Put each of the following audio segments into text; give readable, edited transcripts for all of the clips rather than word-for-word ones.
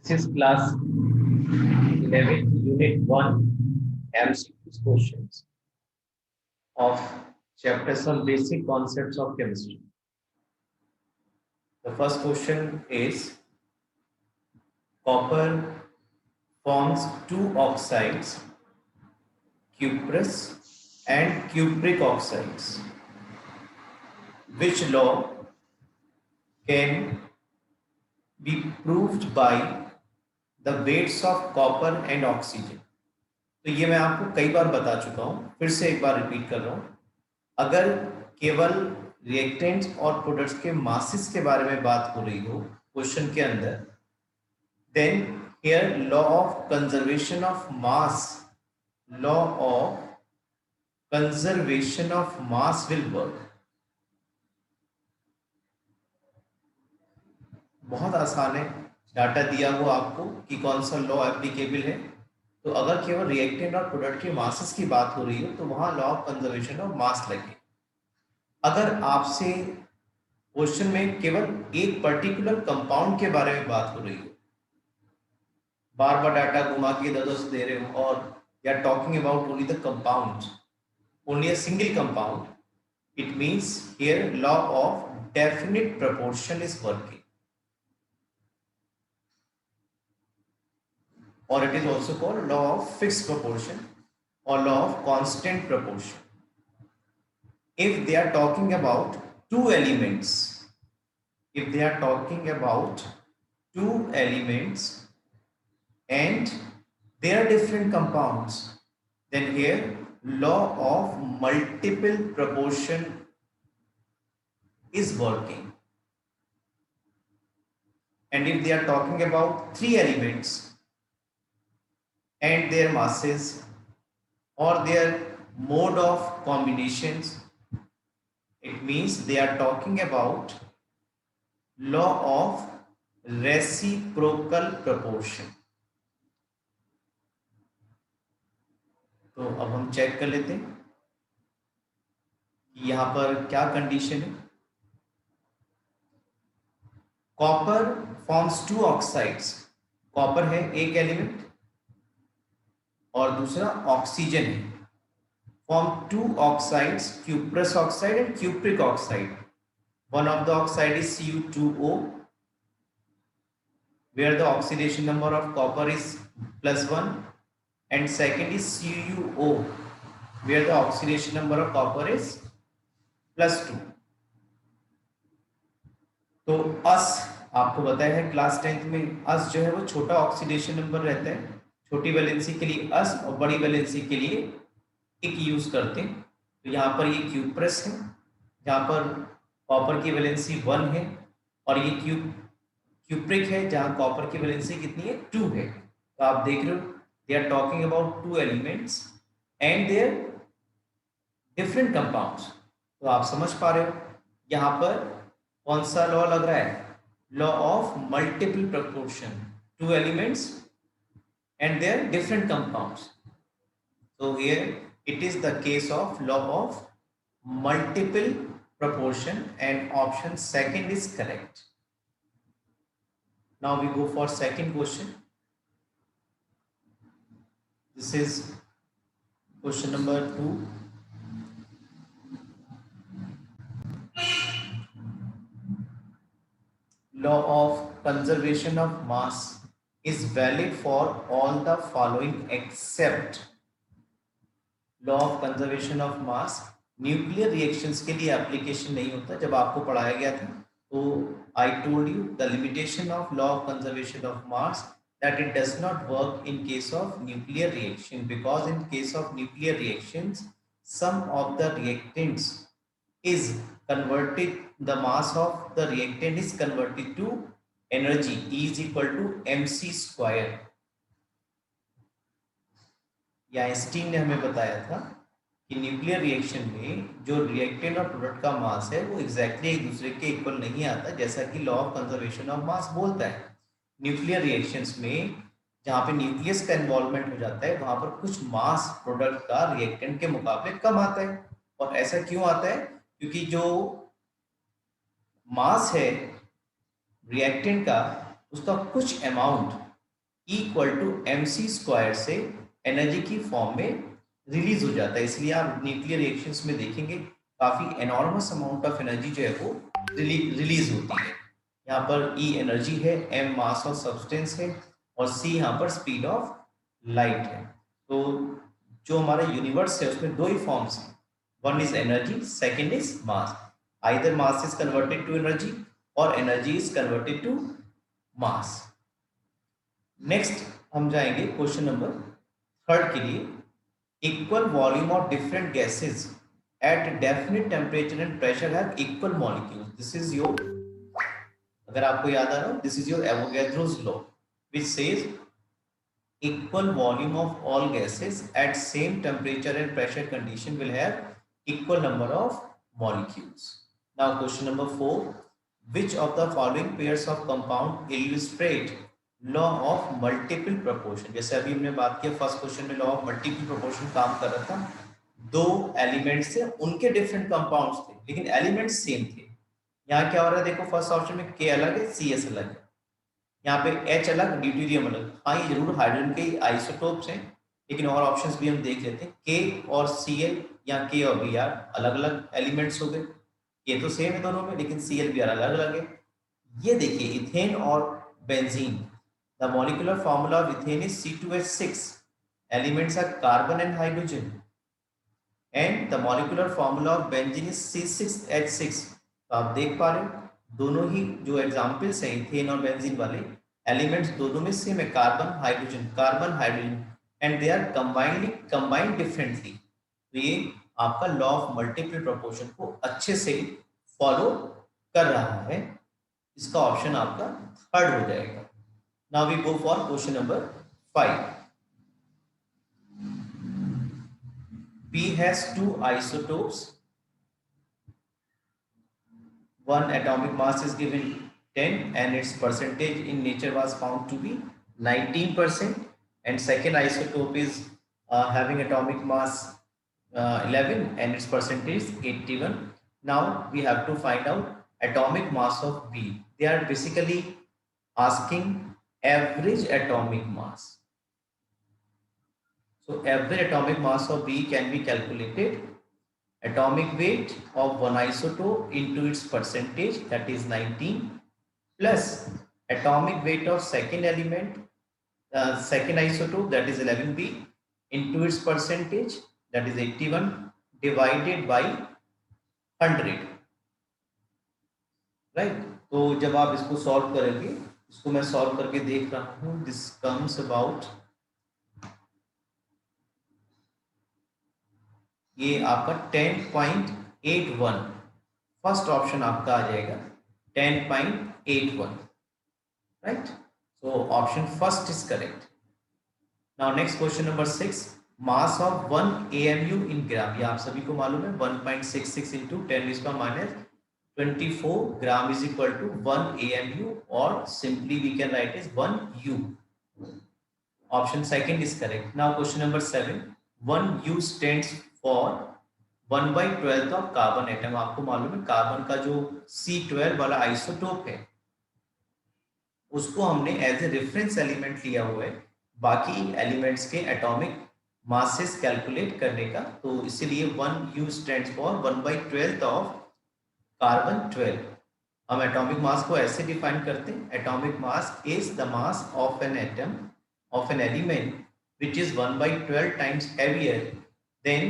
This is class 11, Unit 1, MCQ questions of chapters on basic concepts of chemistry. The first question is copper forms two oxides, cuprous and cupric oxides. Which law can be proved by the weights of copper and oxygen? तो ये मैं आपको कई बार बता चुका हूं, फिर से एक बार रिपीट कर रहा हूं। अगर केवल रिएक्टेंट्स और प्रोडक्ट्स के मासेस के बारे में बात हो रही हो क्वेश्चन के अंदर, then here law of conservation of mass will work. बहुत आसान है, डाटा दिया हुआ आपको कि कौन सा लॉ एप्लीकेबल है। तो अगर केवल रिएक्टेंट और प्रोडक्ट के मासेस की बात हो रही हो तो वहां लॉ ऑफ कंजर्वेशन ऑफ मास लगे। अगर आपसे क्वेश्चन में केवल एक पर्टिकुलर कंपाउंड के बारे में बात हो रही हो, बार बार डाटा घुमा के इधर उधर दे रहे हो, और या talking about only the compound, only a single compound, it means here law of definite proportion is working, or it is also called law of fixed proportion or law of constant proportion. If they are talking about two elements, if they are talking about two elements and they are different compounds, then here law of multiple proportion is working. And if they are talking about three elements and their masses or their mode of combinations, it means they are talking about law of reciprocal proportion. तो अब हम check कर लेते हैं कि यहां पर क्या कंडीशन है। Copper forms two oxides, copper है एक एलिमेंट और दूसरा ऑक्सीजन है, form two oxides, cuprous oxide and cupric oxide. One of the oxide is Cu2O, where the oxidation number of copper is +1, and second is CuO, where the oxidation number of copper is +2. तो अस आपको बताया है class 10th में, अस जो है वो छोटा oxidation number रहता है, छोटी वैलेंसी के लिए अस और बड़ी वैलेंसी के लिए एक यूज करते हैं। तो यहाँ पर ये क्यूप्रस है, जहाँ पर कॉपर की वैलेंसी 1 है, और ये क्यूप्रिक है जहाँ कॉपर की वैलेंसी कितनी है, 2 है। तो आप देख रहे हो they are talking about two elements and their different compounds. तो आप समझ पा रहे हो यहाँ पर कौन सा लॉ लग रहा है, law of multiple proportion, two elements and their different compounds. So here it is the case of law of multiple proportion and option second is correct. Now we go for second question. This is question number 2. Law of conservation of mass is valid for all the following except. Law of conservation of mass nuclear reactions के लिए application नहीं होता। जब आपको पढ़ाया गया था तो I told you the limitation of law of conservation of mass that it does not work in case of nuclear reaction, because in case of nuclear reactions some of the reactants is converted, the mass of the reactant is converted to energy, E is equal to mc square। या Einstein ने हमें बताया था कि nuclear reaction में जो reactant और product का मास है वो एग्जैक्टली एक दूसरे के इक्वल नहीं आता, जैसा कि लॉ ऑफ कंजर्वेशन ऑफ मास बोलता है। न्यूक्लियर रिएक्शंस में जहाँ पे न्यूक्लियस का इन्वॉल्वमेंट हो जाता है वहां पर कुछ मास प्रोडक्ट का रिएक्टेंट के मुकाबले कम आता है। और ऐसा क्यों आता है, क्योंकि जो मास है रिएक्टेंट का उसका कुछ amount equal to mc square से एनर्जी की फॉर्म में रिलीज हो जाता है। इसलिए आप न्यूक्लियर रिएक्शंस में देखेंगे काफी एनॉर्मस अमाउंट ऑफ एनर्जी जो है वो रिलीज होती है। यहाँ पर E एनर्जी है, M मास ऑफ सब्सटेंस है और C यहाँ पर स्पीड ऑफ लाइट है। तो जो हमारा यूनिवर्स है उसमें दो ही फॉर्म्स हैं, one is energy, second is mass. Either mass is converted to energy और energy is converted to mass. Next हम जाएंगे क्वेश्चन नंबर थर्ड के लिए। Equal volume of different gases at definite temperature and pressure have equal molecules. This is your, अगर आपको याद आ रहा हो, this is your Avogadro's law which says equal volume of all gases at same temperature and pressure condition will have equal number of molecules. Now question number 4, which of the following pairs of compound illustrate law of multiple proportion? जैसे अभी हमने बात किया first question में law of multiple proportion काम कर रहा था, दो एलिमेंट्स थे, उनके डिफरेंट कंपाउंड्स थे लेकिन एलिमेंट्स सेम थे। यहाँ क्या हो रहा है देखो, फर्स्ट ऑप्शन में के अलग है, सी एस अलग है, यहाँ पे H अलग, ड्यूटेरियम अलग। हाँ ये जरूर हाइड्रोजन के आइसोटोप्स हैं, लेकिन और ऑप्शंस भी हम देख लेते हैं। K और Cl या K और Br अलग अलग एलिमेंट्स हो गए, K तो सेम है दोनों में लेकिन Cl Br अलग अलग है। ये देखिए इथेन और benzene, the molecular formula of ethane is C2H6, elements are carbon and hydrogen, and the molecular formula of benzene is C6H6। तो आप देख पा रहे हो दोनों ही जो एग्जाम्पल्स हैं इथेन और बेंजीन वाले, एलिमेंट्स दोनों में सेम है, carbon hydrogen, and they are combined differently. तो ये आपका लॉ ऑफ मल्टीपल प्रोपोर्शन को अच्छे से फॉलो कर रहा है। इसका ऑप्शन आपका थर्ड हो जाएगा। Now we go for question number 5। P has two isotopes, one atomic mass is given 10 and its percentage in nature was found to be 19%, and second isotope is having atomic mass 11 and its percentage is 81. Now we have to find out atomic mass of B. They are basically asking average atomic mass. So average atomic mass of B can be calculated. Atomic weight of one isotope into its percentage, that is 19, plus atomic weight of second element, second isotope, that is 11B, into its percentage, that is 81, divided by 100, right? तो जब आप इसको solve करेंगे, इसको मैं solve करके देख रहा हूँ, दिस कम्स अबाउट, ये आपका 10.81, फर्स्ट ऑप्शन आपका आ जाएगा 10.81, right? So option first is correct. Now next question number 6, mass of 1 AMU in gram. ये आप सभी को मालूम है 1.66 into 10⁻⁴ gram is equal to 1 AMU, और simply we can write is 1 U। Option second is correct. Now question number 7, 1 U stands for 1/12 of carbon atom. आपको मालूम है कार्बन का जो C12 वाला आइसोटोप है उसको हमने एज ए रेफरेंस एलिमेंट लिया हुआ है बाकी एलिमेंट्स के एटॉमिक मासेस कैलकुलेट करने का, तो इसीलिए 1 U stands for 1/12 of carbon 12। हम एटॉमिक मास को ऐसे डिफाइन करते हैं, atomic mass is the mass of an atom of an element which is 1/12 times heavier than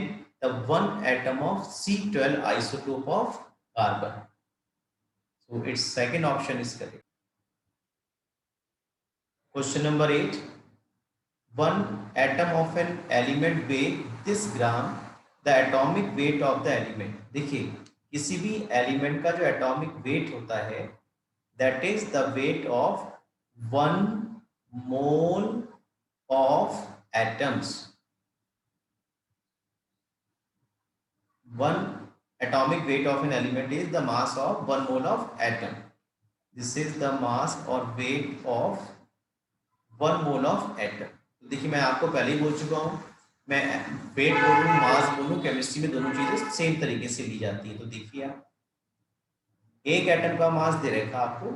the one atom of C12 isotope of carbon. So its second option is correct. Question number 8, one atom of an element weigh this gram, the atomic weight of the element। देखिए किसी भी element का जो atomic weight होता है that is the weight of 1 mole of atoms। One atomic weight of an element is the mass of 1 mole of atom. This is the mass or weight of 1 mole of atom। तो देखिए मैं आपको पहले ही बोल चुका हूँ, मैं wait बोलूँ मास बोलूँ, केमिस्ट्री में दोनों चीजें सेम तरीके से ली जाती है। तो देखिए आप एक एटम का मास दे रखा आपको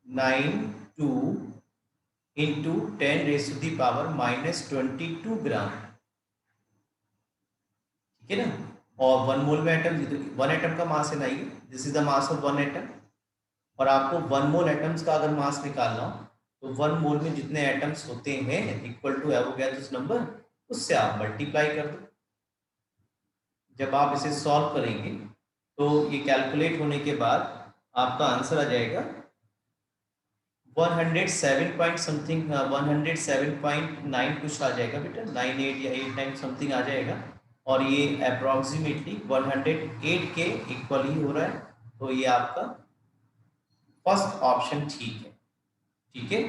92 इंटू 10⁻⁻22 ग्राम, ठीक है ना। और 1 मोल में एटम, 1 एटम का मास है 9, this is the mass of 1 atom. और आपको 1 मोल एटम्स का अगर मास निकालना हो तो 1 मोल में जितने एटम्स होते हैं इक्वल टू एवोगैड्रोस नंबर, उससे आप मल्टीप्लाई कर दो। जब आप इसे सॉल्व करेंगे तो ये कैलकुलेट होने के बाद आपका आंसर आ जाएगा 107 पॉइंट समथिंग, 107.9 कुछ आ जाएगा बेटा, 98 या 89 समथिंग आ जाएगा। और ये अप्रोक्सीमेटली 108 के इक्वल ही हो रहा है। तो ये आपका फर्स्ट ऑप्शन ठीक है, ठीक है।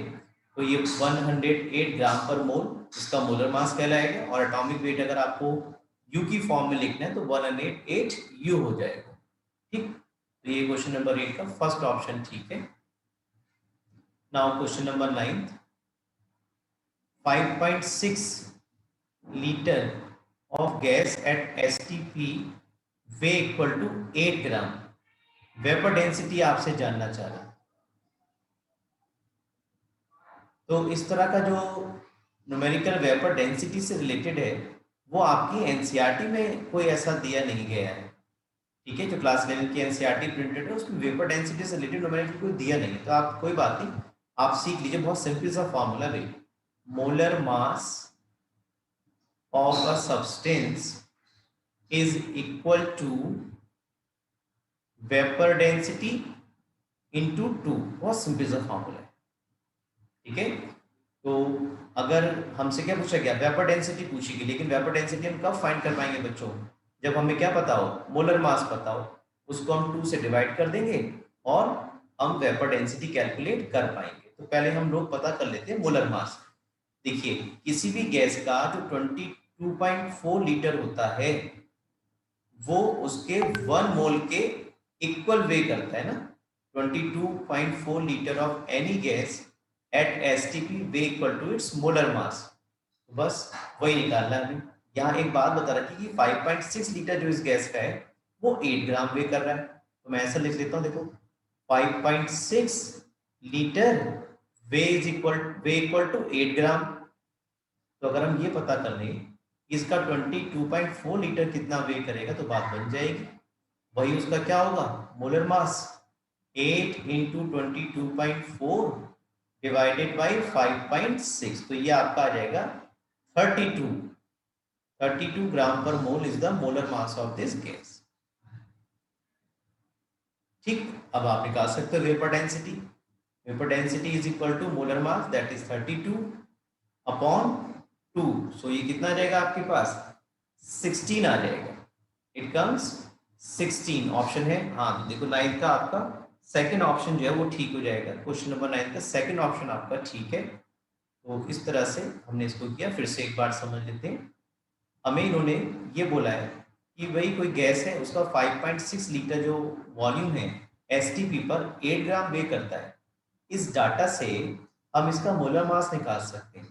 तो ये 108 ग्राम पर मोल इसका मोलर मास कहलाएगा। और एटॉमिक वेट अगर आपको यू की फॉर्म में लिखना है तो 108 यू हो जाएगा, ठीक। तो ये क्वेश्चन नंबर 8 का फर्स्ट ऑप्शन ठीक है। Now question number 9, 5.6 litre of gas at STP weigh equal to 8 gram, vapour density आपसे जानना चाह रहा है। तो इस तरह का जो न्यूमेरिकल वेपर डेंसिटी से रिलेटेड है वो आपकी एनसीईआरटी में कोई ऐसा दिया नहीं गया है, ठीक है। जो क्लास 11 की एनसीईआरटी प्रिंटेड है उसमें वेपर डेंसिटी से रिलेटेड न्यूमेरिकल कोई दिया नहीं है। तो आप कोई बात नहीं, आप सीख लीजिए, बहुत सिंपल सा फॉर्मूला है। Molar mass of a substance is equal to vapour density into 2, बहुत सिंपल सा फॉर्मूला है, ठीक है। तो अगर हमसे क्या पूछा गया, वेपर डेंसिटी पूछेगी, लेकिन वेपर डेंसिटी हम कब फाइंड कर पाएंगे बच्चों, जब हमें क्या पता हो, मोलर मास पता हो, उसको हम 2 से डिवाइड कर देंगे और हम वेपर डेंसिटी कैलकुलेट कर पाएंगे। तो पहले हम लोग पता कर लेते हैं मोलर मास। देखिए किसी भी गैस का जो 22.4 लीटर होता है वो उसके 1 मोल के इक्वल वे करता है ना। 22.4 litre of any gas at STP weigh equal to its molar mass. बस वही निकालना है हमें। यहाँ एक बात बता रखी कि 5.6 लीटर जो इस गैस का है वो 8 ग्राम वे कर रहा है। तो मैं ऐसा लिख लेता हूँ, देखो 5.6 litre way equal to 8 gram. तो अगर हम ये पता कर लें इसका 22.4 लीटर कितना वे करेगा तो बात बन जाएगी। वही उसका क्या होगा, molar mass, 8 into 22.4 divided by 5.6, तो ये आपका आ जाएगा 32 gram per mole is the molar mass of this gas, ठीक। अब आप निकाल सकते हो vapour density. Vapour density is equal to molar mass that is 32 upon 2। So ये कितना आ जाएगा आपके पास, 16 आ जाएगा। इट कम्स 16 ऑप्शन है। हाँ तो देखो 9 का आपका सेकंड ऑप्शन जो है वो ठीक हो जाएगा। क्वेश्चन नंबर 9 का सेकंड ऑप्शन आपका ठीक है। तो इस तरह से हमने इसको किया। फिर से एक बार समझ लेते हैं। हमें इन्होंने ये बोला है कि भाई कोई गैस है उसका 5.6 लीटर जो वॉल्यूम है एसटीपी पर 8 ग्राम वे करता है। इस डाटा से हम इसका मोलर मास निकाल सकते हैं।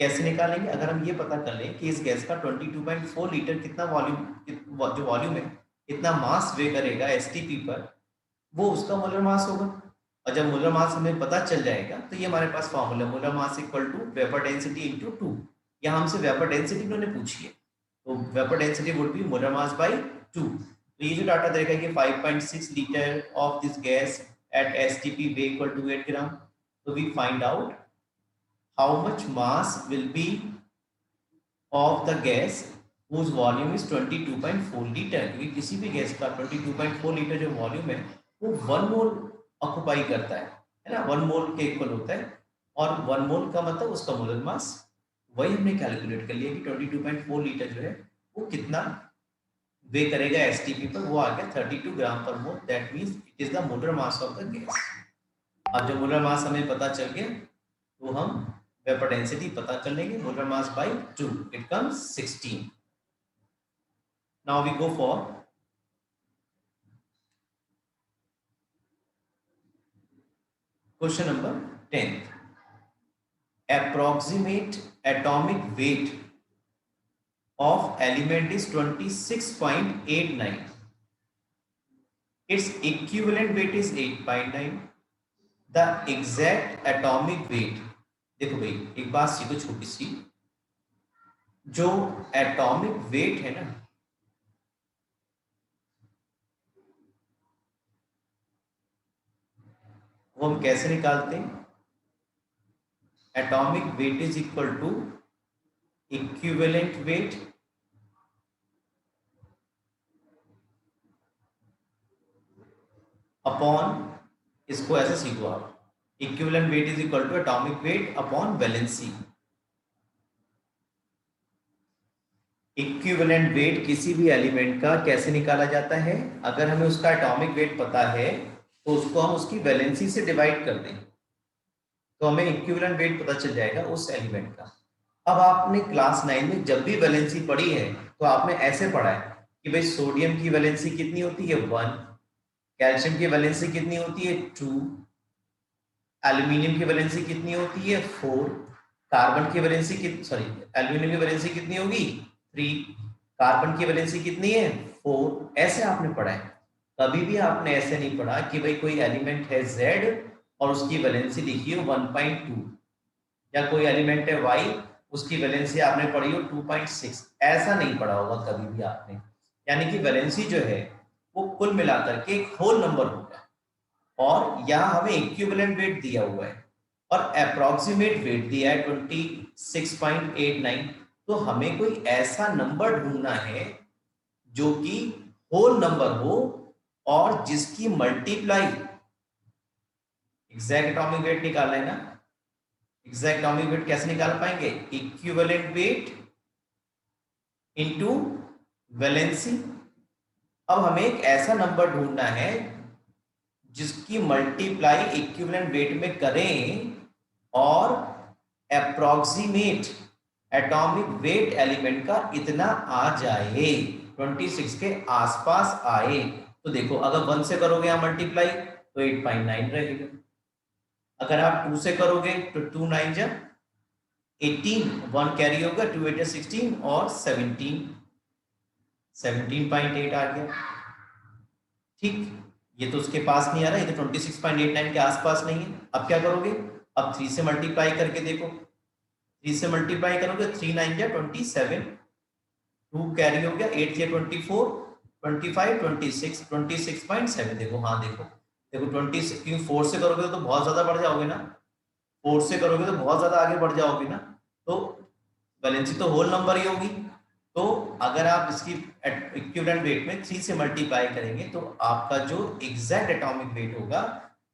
कैसे निकालेंगे, अगर हम ये पता कर लें कि इस गैस का 22.4 लीटर कितना वॉल्यूम, जो वॉल्यूम है कितना मास वे करेगा एसटीपी पर, वो उसका मोलर मास होगा। और जब मोलर मास हमें पता चल जाएगा तो ये हमारे पास formula, molar mass equal to vapour density into 2। यहाँ हमसे वेपर डेंसिटी उन्होंने पूछी है तो vapour density would be molar mass by 2। तो ये जो डाटा देगा कि 5.6 litre of this gas at STP weigh equal to 8 gram. तो we find out how much mass will be of the gas whose volume is 22.4 litre. क्योंकि किसी भी gas का 22.4 लीटर जो वॉल्यूम है वो 1 मोल ऑक्युपाई करता है ना, 1 मोल के इक्वल होता है। और 1 मोल का मतलब उसका मोलर मास, वही हमने कैलकुलेट कर लिया कि 22.4 लीटर जो है वो कितना वे करेगा एसटीपी पर, वो आ गया 32 gram per mole. That means it is the molar mass of the gas. अब जब मोलर मास हमें पता चल गया तो हम वेपर डेंसिटी पता कर लेंगे, molar mass by 2, it comes 16। Now we go for question number 10। approximate atomic weight of element is 26.89, its equivalent weight is 8.9, the exact atomic weight. देखो भाई एक बात सीखो छोटी सी, जो एटॉमिक वेट है ना, वो हम कैसे निकालते हैं? Atomic weight is equal to equivalent weight upon, इसको ऐसे सीखो आप, equivalent weight is equal to atomic weight upon valency. Equivalent weight किसी भी एलिमेंट का कैसे निकाला जाता है? अगर हमें उसका एटॉमिक वेट पता है तो उसको हम उसकी वैलेंसी से डिवाइड कर दें तो हमें इक्विवेलेंट वेट पता चल जाएगा उस एलिमेंट का। अब आपने क्लास 9 में जब भी वैलेंसी पढ़ी है तो आपने ऐसे पढ़ा है कि भाई सोडियम की वैलेंसी कितनी होती है 1, कैल्शियम की वैलेंसी कितनी होती है 2, एल्यूमिनियम की वैलेंसी कितनी होती है 4, कार्बन की वैलेंसी कितनी, सॉरी, एल्यूमिनियम की वैलेंसी कितनी होगी 3, कार्बन की वैलेंसी कितनी है 4। ऐसे आपने पढ़ा है। कभी भी आपने ऐसे नहीं पढ़ा कि भाई कोई एलिमेंट है Z और उसकी वैलेंसी लिखी हो 1.2, या कोई एलिमेंट है Y उसकी वैलेंसी आपने पढ़ी हो 2.6। ऐसा नहीं पढ़ा होगा कभी भी आपने। यानी कि वैलेंसी जो है वो कुल मिलाकर के एक होल नंबर होगा, और यहाँ हमें इक्विवेलेंट वेट दिया हुआ है और अप्रोक्सीमेट वेट दिया है 26.89। तो हमें कोई ऐसा नंबर ढूंढना है जो कि होल नंबर हो और जिसकी मल्टीप्लाई, एग्जैक्ट एटॉमिक वेट निकालना है ना। एग्जैक्ट एटॉमिक वेट कैसे निकाल पाएंगे? Equivalent weight into valency. अब हमें एक ऐसा नंबर ढूंढना है जिसकी मल्टीप्लाई इक्विवेलेंट वेट में करें और अप्रोक्सीमेट एटॉमिक वेट एलिमेंट का इतना आ जाए, 26 के आसपास आए। तो देखो अगर 1 से करोगे यहाँ मल्टीप्लाई तो 8.9 रहेगा, अगर आप 2 से करोगे तो 2 9 जा 18, 1 कैरी होगा, 2 8 16 और 17.8 आ गया। ठीक, ये तो उसके पास नहीं आ रहा, ये तो 26.89 के आसपास नहीं है। अब क्या करोगे? अब 3 से मल्टीप्लाई करके देखो, 3 से मल्टीप्लाई करोगे 3 9 जा 27, 2 कैरी हो गया, 8 या 24, 25, 26, 26.7। देखो, हाँ देखो देखो 20, क्योंकि 4 से करोगे तो बहुत ज्यादा बढ़ जाओगे ना, 4 से करोगे तो बहुत ज्यादा आगे बढ़ जाओगे ना, तो वैलेंसी तो होल नंबर ही होगी। तो अगर आप इसकी इक्विवेलेंट वेट में 3 से मल्टीप्लाई करेंगे तो आपका जो एग्जैक्ट एटॉमिक वेट होगा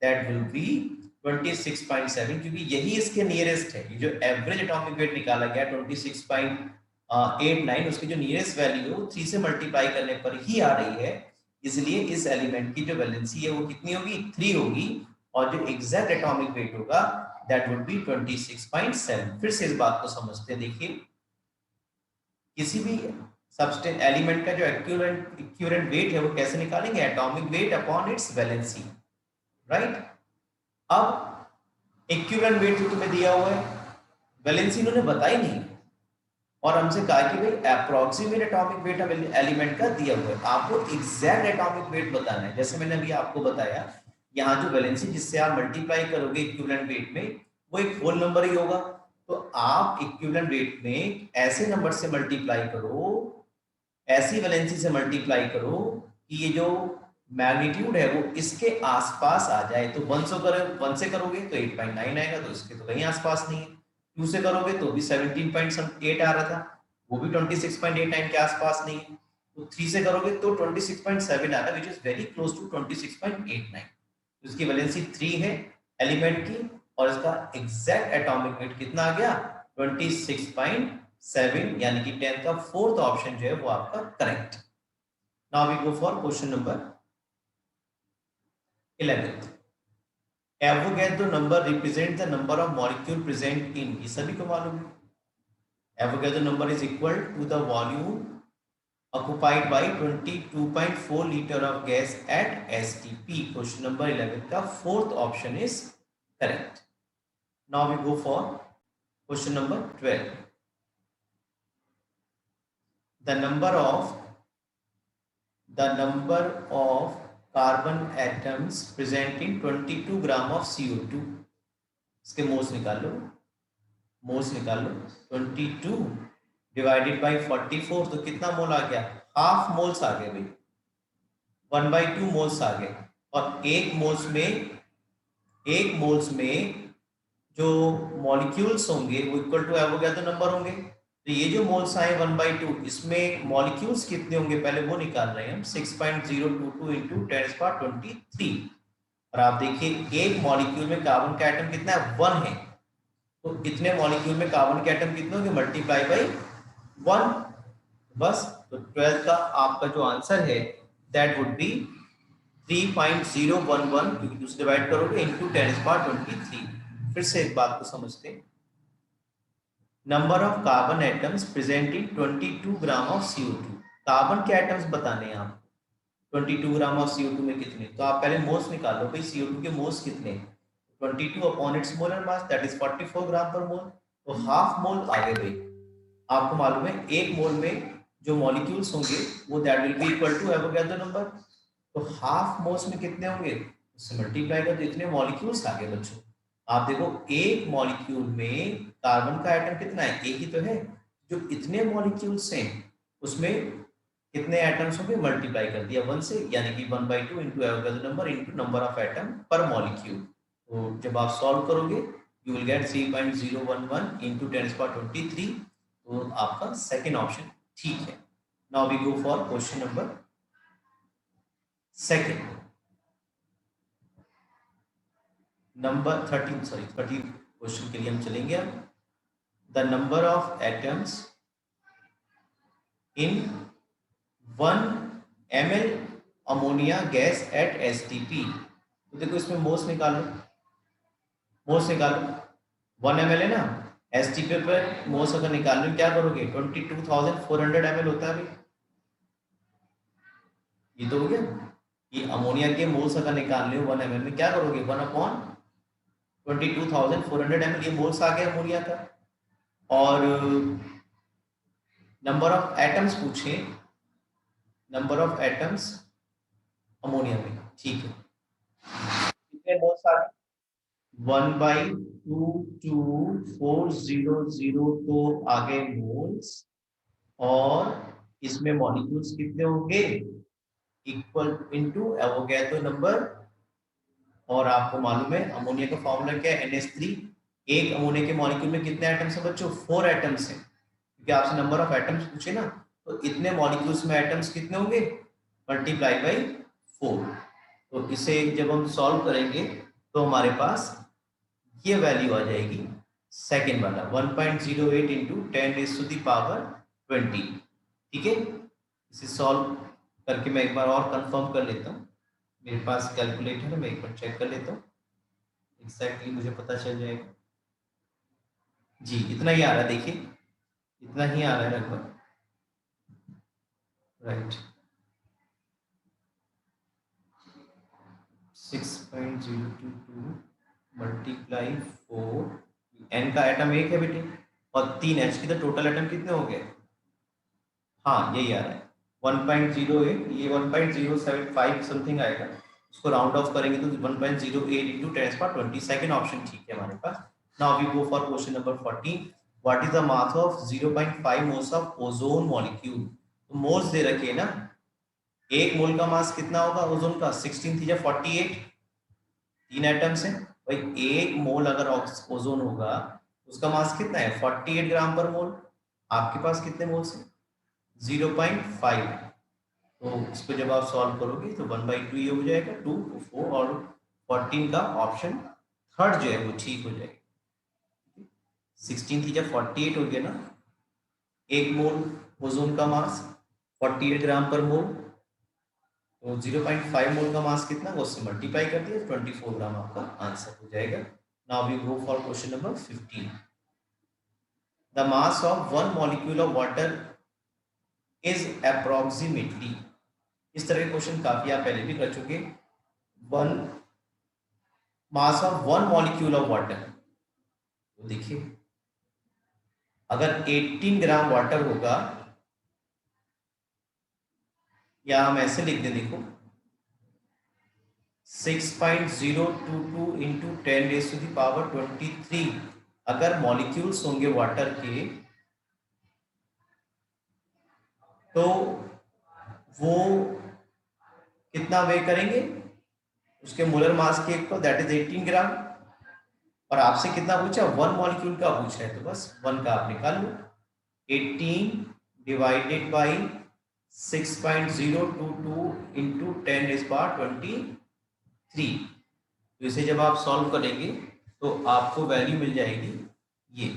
दैट विल बी 26.7, क्योंकि यही इसके नियरेस्ट है। ये जो एवरेज एटॉमिक वेट निकाला गया 26.89, उसकी जो नियरेस्ट वैल्यू है वो 3 से मल्टीप्लाई करने पर ही आ रही है। इसलिए इस एलिमेंट की जो वैलेंसी है वो कितनी होगी? 3 होगी, और जो एग्जैक्ट एटॉमिक वेट होगा दैट वुड बी 26.7। फिर से इस बात को समझते हैं। देखिए किसी भी सब्सटेंस एलिमेंट का जो इक्विवेलेंट वेट है वो कैसे निकालेंगे? Atomic weight upon its valency, right. अब इक्विवेलेंट वेट तो तुम्हें दिया हुआ है, वैलेंसी इन्होंने बताई नहीं, और हमसे कहा कि भाई अप्रोक्सीमेट एटॉमिक वेट एलिमेंट का दिया हुआ है, आपको एग्जैक्ट एटॉमिक वेट बताना है। जैसे मैंने अभी आपको बताया, यहाँ जो वैलेंसी जिससे आप मल्टीप्लाई करोगे इक्विवेलेंट वेट में वो एक होल नंबर ही होगा। तो आप इक्विवेलेंट वेट में ऐसे नंबर से मल्टीप्लाई करो, ऐसी वैलेंसी से मल्टीप्लाई करो कि ये जो मैग्नीट्यूड है वो इसके आसपास आ जाए। तो 1 से करोगे तो 8.9 आएगा, तो इसके तो कहीं आसपास नहीं है। 2 से करोगे तो भी 17.8 आ रहा था, वो भी 26.89 के आसपास नहीं है। तो 3 से करोगे तो 26.7 आ रहा है, which is very close to 26.89। इसकी वैलेंसी 3 है एलिमेंट की, और इसका एग्जैक्ट एटॉमिक वेट कितना आ गया? 26.7, यानी कि 10 का फोर्थ ऑप्शन जो है वो आपका correct. Now we go for question number 11। Avogadro number represent the number of molecule present in, ये सभी को मालूम है। Avogadro number is equal to the volume occupied by 22.4 liter of gas at STP। Question number 11 का fourth option is correct. Now we go for question number 12. The number of carbon atoms presenting 22 gram of CO2, इसके moles निकाल लो, moles निकाल लो। 22 divided by 44, तो कितना मोल आ गया? Half moles आ गए भाई, 1/2 moles आ गए। और एक मोल्स में जो मॉलिक्यूल्स होंगे वो इक्वल टू एवोगैड्रो नंबर होंगे। तो ये जो मोल्स आए 1/2, इसमें मॉलिक्यूल्स कितने होंगे पहले वो निकाल रहे हैं हम। 6.022 इंटू 10⁻23। और आप देखिए एक मॉलिक्यूल में कार्बन का एटम कितना है? 1 है। तो इतने मॉलिक्यूल में कार्बन के एटम कितने होंगे? Multiply by 1। बस। तो 12 का आपका जो आंसर है दैट वुड बी 3.011, क्योंकि दूसरे डिवाइड करोगे इंटू 10⁻23। फिर से एक बात को समझते हैं। Number of carbon atoms presenting 22 gram of CO2। Carbon के एटम्स बताने हैं आपको। 22 ग्राम ऑफ CO2 में कितने? तो आप पहले मोल्स निकाल लो भाई, CO2 के मोल्स कितने? 22 upon its molar mass that is 44 gram per मोल। तो हाफ मोल आ गए भाई। आपको मालूम है एक मोल में जो मॉलिक्यूल्स होंगे वो that will be equal to Avogadro number. तो हाफ मोल्स में कितने होंगे? उससे मल्टीप्लाई कर, तो इतने मॉलिक्यूल्स आ गए बच्चों। आप देखो एक मॉलिक्यूल में कार्बन का एटम कितना है? एक ही तो है। जो इतने मॉलिक्यूल्स हैं उसमें कितने एटम्स होंगे? मल्टीप्लाई कर दिया 1 से, यानी कि 1/2 into Avogadro number into number of atom पर मॉलिक्यूल। तो जब आप सॉल्व करोगे यू विल गेट 3.011 इंटू 10⁻23। तो आपका सेकेंड ऑप्शन ठीक है। Now we go for question number second. Number 13 question के लिए हम चलेंगे अब। The number of atoms in 1 ml ammonia gas at STP। तो देखो इसमें मोल्स निकालो, मोल्स निकालो। 1 ml है ना, STP पर मोल्स अगर निकालने क्या करोगे? 22,400 ml होता है अभी। ये तो हो गया। ये अमोनिया के मोल्स अगर निकालने हो 1 ml में क्या करोगे? 1/22,400 ml, ये मोल्स आ गया अमोनिया का। और नंबर ऑफ एटम्स पूछे, नंबर ऑफ एटम्स अमोनिया में, ठीक है। कितने मोल्स आ गए? 1/22400 तो आ गए मोल्स। और इसमें मॉलिक्यूल्स कितने होंगे? Equal into Avogadro number. और आपको मालूम है अमोनिया का फॉर्मूला क्या है? NH3। एक अमोनिया के मॉलिक्यूल में कितने एटम्स हैं बच्चों? 4 एटम्स हैं, क्योंकि आपसे नंबर ऑफ एटम्स पूछे ना। तो इतने मॉलिक्यूल्स में एटम्स कितने होंगे? Multiply by 4। तो इसे जब हम सॉल्व करेंगे तो हमारे पास ये वैल्यू आ जाएगी, सेकेंड वाला 1.08 इंटू 10⁻20। ठीक है। इसे सॉल्व करके मैं एक बार और कंफर्म कर लेता हूँ। मेरे पास कैलकुलेटर है, मैं एक बार चेक कर लेता हूँ, एग्जैक्टली मुझे पता चल जाएगा। जी इतना ही आ रहा है, देखिए इतना ही आ रहा है लगभग, राइट। 6.022 मल्टीप्लाई 4। एन का एटम एक है बेटे, और 3 H की, तो टोटल एटम कितने हो गए? हाँ यही आ रहा है 1.08, ये 1.075 समथिंग आएगा। उसको राउंड ऑफ करेंगे तो 1.08 इंटू 10⁻20। सेकेंड ऑप्शन ठीक है हमारे पास। Now we go for question number 14। What is the mass of 0.5 moles of ozone molecule? तो मोल्स दे रखे हैं ना, एक मोल का मास कितना होगा ओजोन का? 16 या 48, 3 एटम्स हैं भाई। एक मोल अगर ओजोन होगा उसका मास कितना है? 48 ग्राम पर मोल। आपके पास कितने मोल्स हैं? 0.5। तो इसको जब आप सॉल्व करोगे तो 1/2 ये हो जाएगा, 2 4 और 14 का ऑप्शन थर्ड जो है वो ठीक हो जाएगा। 16 जब 48 हो गया ना, एक मोल ओजोन का मास 48 ग्राम पर मोल, तो 0.5 मोल का मास कितना वो उससे मल्टीप्लाई कर दिया, 24 ग्राम आपका आंसर हो जाएगा। Now we go for question number 15। The mass of one molecule of water is approximately. इस तरह के क्वेश्चन काफी आप पहले भी कर चुके। One mass of one molecule of water, तो देखिए अगर 18 ग्राम वाटर होगा, या हम ऐसे लिख दें, देखो 6.022 इंटू 10⁻23 अगर मॉलिक्यूल्स होंगे वाटर के तो वो कितना वे करेंगे उसके मोलर मास के इक्वल, दैट इज 18 ग्राम। और आपसे कितना पूछा, 1 मॉलिक्यूल का पूछा है, तो बस 1 का आप निकाल लो। 18 डिवाइडेड बाई 6.022 इंटू 10⁻23। तो इसे जब आप सॉल्व करेंगे तो आपको वैल्यू मिल जाएगी ये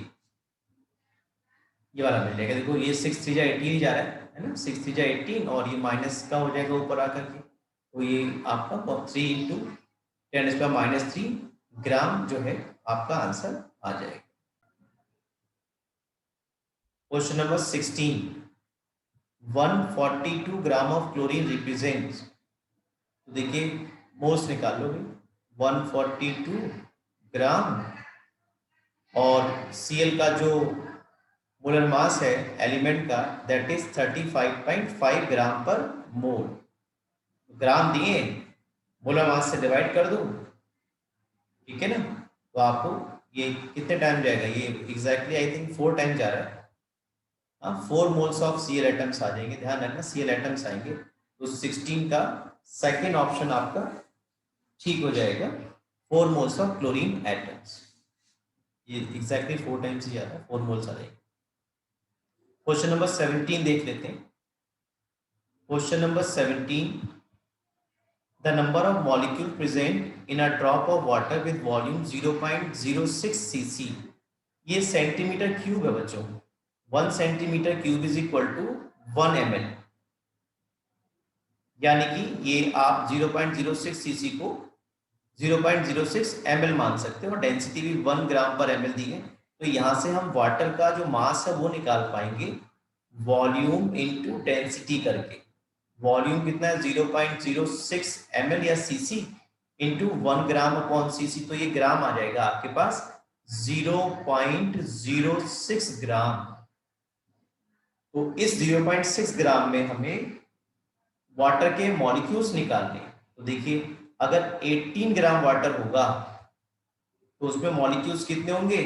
वाला मिल जाएगा। देखो ये 6 3 जा 18 ही जा रहा है ना, 6 3 जा 18 और ये माइनस का हो जाएगा ऊपर आकर के, तो ये आपका 3 इंटू 10⁻³ ग्राम जो है आपका आंसर आ जाएगा। Question number 16, 142 gram of chlorine represents, तो देखिए मोल्स निकाल लो भाई, 142 ग्राम और Cl का जो मोलर मास है एलिमेंट का दैट इज 35.5 ग्राम पर मोल। ग्राम दिए, मोलर मास से डिवाइड कर दो, ठीक है ना, तो आपको ये कितने टाइम जाएगा, ये एग्जैक्टली आई थिंक 4 टाइम जा रहा है। 4 मोल्स ऑफ Cl एटम्स आ जाएंगे, ध्यान रखना Cl एटम्स आएंगे, तो 16 का सेकेंड ऑप्शन आपका ठीक हो जाएगा, 4 मोल्स ऑफ क्लोरीन एटम्स। ये एग्जैक्टली 4 टाइम्स ही आ रहा है, 4 मोल्स आ जाएंगे। क्वेश्चन नंबर 17 देख लेते हैं। Question number 17, the number of molecule present in a drop of water with volume 0.06 cc, ये सेंटीमीटर क्यूब है बच्चों, 1 centimetre cube is equal to 1 ml, यानी कि ये आप 0.06 सीसी को 0.06 ml मान सकते हो और डेंसिटी भी 1 ग्राम पर ml दी है। तो यहां से हम वाटर का जो मास है वो निकाल पाएंगे वॉल्यूम इनटू डेंसिटी करके। वॉल्यूम कितना है 0.06 ml या cc इंटू 1 ग्राम अपॉन cc, तो ये ग्राम आ जाएगा आपके पास 0.06 ग्राम। तो इस 0.6 ग्राम में हमें वाटर के मॉलिक्यूल्स निकालने, तो देखिए अगर 18 ग्राम वाटर होगा तो उसमें मॉलिक्यूल्स कितने होंगे,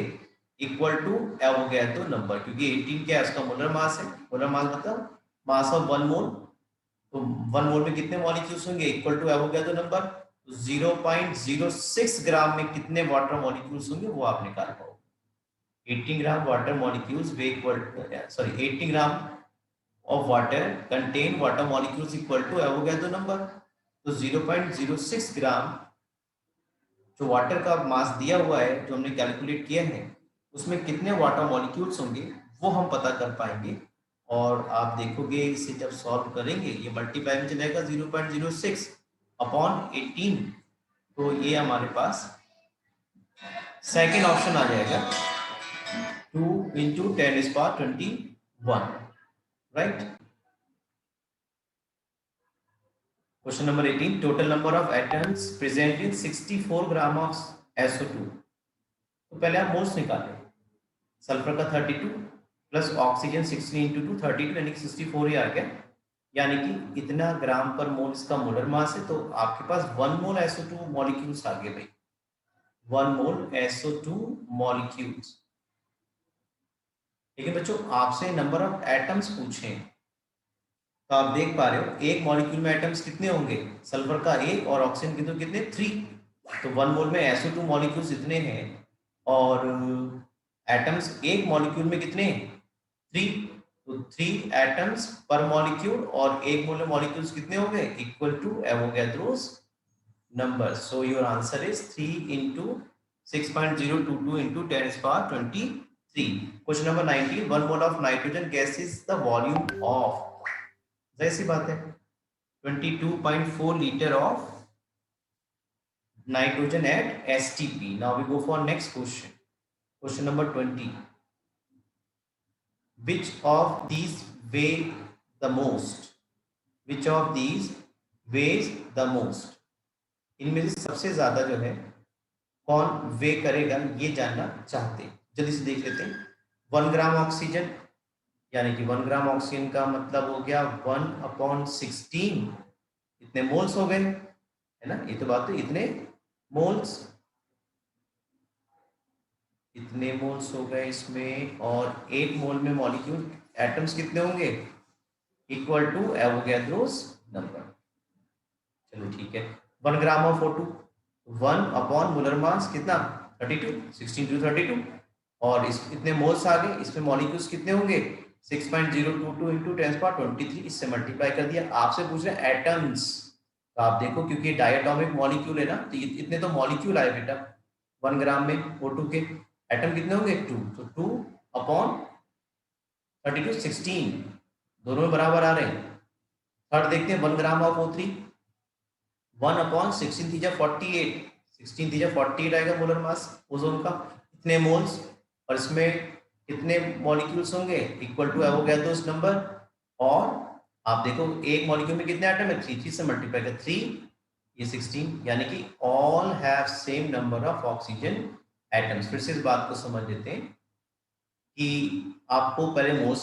इक्वल टू एवोगैड्रो नंबर, क्योंकि 18 क्या है उसका मोलर मास है, मोलर मास मतलब मास ऑफ 1 मोल, तो 1 मोल में कितने मॉलिक्यूल्स होंगे इक्वल टू एवोगैड्रो नंबर, तो 0.06 ग्राम में कितने वाटर मॉलिक्यूल्स होंगे वो आप निकाल पाओगे। 18 gram water molecules way equal, sorry 18 gram of water contain water molecules equal to Avogadro number, तो 0.06 ग्राम जो वाटर का मास दिया हुआ है जो हमने कैलकुलेट किया है उसमें कितने वाटर मॉलिक्यूल्स होंगे वो हम पता कर पाएंगे। और आप देखोगे इसे जब सॉल्व करेंगे ये मल्टीप्लाई में चलेगा 0.06 अपॉन 18, तो ये हमारे पास सेकेंड ऑप्शन आ जाएगा 2 into 10⁻21, right. Question number 18, total number of atoms present in 64 gram of SO2, तो पहले आप मोल्स निकालें, सल्फर का 32 प्लस ऑक्सीजन 16 इंटू 2 32 यानी कि 64 ही आ गया, यानी कि इतना ग्राम पर मोल इसका मोलर मास है, तो आपके पास 1 मोल SO2 मॉलिक्यूल्स आ गए भाई, 1 मोल SO2 मॉलिक्यूल्स। लेकिन बच्चों आपसे नंबर ऑफ एटम्स पूछे, तो आप देख पा रहे हो एक मॉलिक्यूल में एटम्स कितने होंगे, सल्फर का 1 और ऑक्सीजन के तो कितने 3, तो 1 मोल में SO2 मॉलिक्यूल्स इतने हैं और एटम्स एक मॉलिक्यूल में कितने 3, तो 3 एटम्स पर मॉलिक्यूल और एक मोल में मॉलिक्यूल्स कितने होंगे equal to Avogadro's number. So your answer is 3 into 6.022 into 10⁻23। Question number 19, 1 mole of nitrogen gas is the volume of, ऐसी बात है 22.4 litre of nitrogen at STP। Now we go for next question, question number 20, which of these weigh the most, which of these weighs the most, इनमें से सबसे ज्यादा जो है कौन वे करेगा ये जानना चाहते हैं, जल्दी से देख लेते हैं। 1 ग्राम ऑक्सीजन, यानी कि 1 ग्राम ऑक्सीजन का मतलब हो गया 1/16, कितने मोल्स हो गए, है ना, ये तो बात है। इतने मोल्स हो गए इसमें, और 1 मोल में मॉलिक्यूल एटम्स कितने होंगे, इक्वल टू एवोगैड्रोस नंबर। चलो ठीक है, 1 gram of O2, 1 upon molar mass कितना, 32, 16 टू 32, और इस इतने मोल्स आ गए, इसमें मॉलिक्यूल्स कितने होंगे, 6.022 इंटू 10⁻23, इससे मल्टीप्लाई कर दिया। आपसे पूछ रहे हैं एटम्स, तो आप देखो क्योंकि डायटोमिक मॉलिक्यूल है ना, तो इतने तो मॉलिक्यूल आए बेटा 1 ग्राम में O2 के, एटम कितने होंगे 2, तो 2 अपॉन 32, 16, दोनों में बराबर आ रहे हैं। थर्ड देखते हैं, 1 ग्राम ऑफ O3, 1 अपॉन 16 थीजा 48, 16 थीजा 48 आएगा मोलर मास ओजोन का, इतने मोल्स, और इसमें कितने मॉलिक्यूल्स होंगे, इक्वल टू एवोगैड्रोस नंबर। और आप देखो एक मॉलिक्यूल में कितने एटम है, 3 से मल्टीप्लाई कर 3, ये 16, यानी कि all have same number of oxygen atoms. फिर से इस बात को समझ लेते हैं कि आपको पहले मोल्स